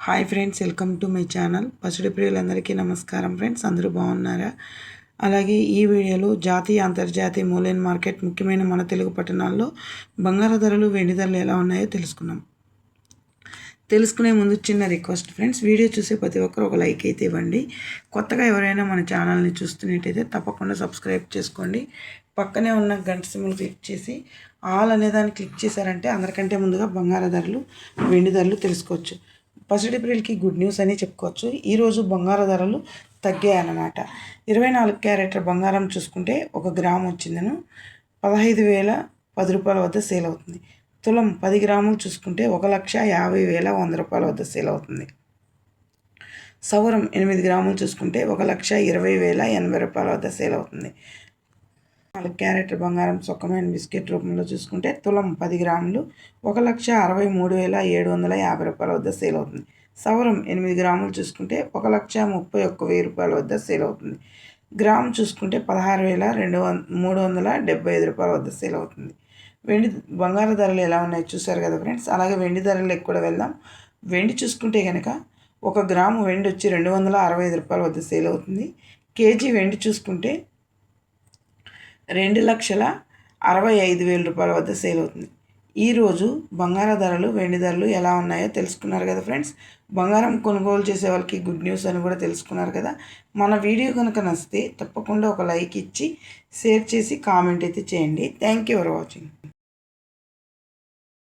Hi friends, welcome to my channel. పసిడి ప్రియులందరికీ నమస్కారం friends. అందరూ బాగున్నారా? అలాగే ఈ వీడియోలో జాతీయ అంతర్జాతీయ మూలైన మార్కెట్ ముఖ్యమైన మన తెలుగు పట్టణాల్లో బంగారు ధరలు వెండి ధరలు ఎలా ఉన్నాయో తెలుసుకునే ముందు చిన్న రిక్వెస్ట్ ఫ్రెండ్స్, వీడియో చూసే ప్రతి ఒక్కరు ఒక లైక్ అయితే ఇవ్వండి. కొత్తగా ఎవరైనా మన ఛానల్ని చూస్తున్నట్టయితే తప్పకుండా సబ్స్క్రైబ్ చేసుకోండి. పక్కనే ఉన్న గంట సింబల్ క్లిక్ చేసి ఆల్ అనేదాన్ని క్లిక్ చేశారంటే అందరికంటే ముందుగా బంగారు ధరలు వెండి ధరలు తెలుసుకోవచ్చు. పసిడి ప్రియులకి గుడ్ న్యూస్ అని చెప్పుకోవచ్చు. ఈరోజు బంగారు ధరలు తగ్గాయన్నమాట. 24 క్యారెట్ల బంగారం చూసుకుంటే 1 గ్రాము వచ్చిందను 15,010 రూపాయల వద్ద సేల్ అవుతుంది. తులం 10 గ్రాములు చూసుకుంటే 1,50,100 రూపాయల వద్ద సేల్ అవుతుంది. సవరం 8 గ్రాములు చూసుకుంటే 1,20,080 రూపాయల వద్ద సేల్ అవుతుంది. 4 క్యారెట్ల బంగారం సొక్కమైన బిస్కెట్ రూపంలో చూసుకుంటే తులం 10 గ్రాములు 1,63,750 రూపాయల వద్ద సేల్ అవుతుంది. సవరం 8 గ్రాములు చూసుకుంటే 1,31,000 రూపాయల వద్ద సేల్ అవుతుంది. గ్రాము చూసుకుంటే 16,375 రూపాయల వద్ద సేల్ అవుతుంది. వెండి బంగారు ధరలు ఎలా ఉన్నాయో చూసారు కదా ఫ్రెండ్స్. అలాగే వెండి ధరలకు కూడా వెళ్దాం. వెండి చూసుకుంటే కనుక 1 గ్రాము వెండి వచ్చి 265 రూపాయల వద్ద సేల్ అవుతుంది. కేజీ వెండి చూసుకుంటే 2,65,000 రూపాయల వద్ద సేల్ అవుతుంది. ఈరోజు బంగారు ధరలు వెండి ధరలు ఎలా ఉన్నాయో తెలుసుకున్నారు కదా ఫ్రెండ్స్. బంగారం కొనుగోలు చేసే వాళ్ళకి గుడ్ న్యూస్ అని కూడా తెలుసుకున్నారు కదా. మన వీడియో కనుక నచ్చితే తప్పకుండా ఒక లైక్ ఇచ్చి షేర్ చేసి కామెంట్ అయితే చేయండి. Thank you for watching.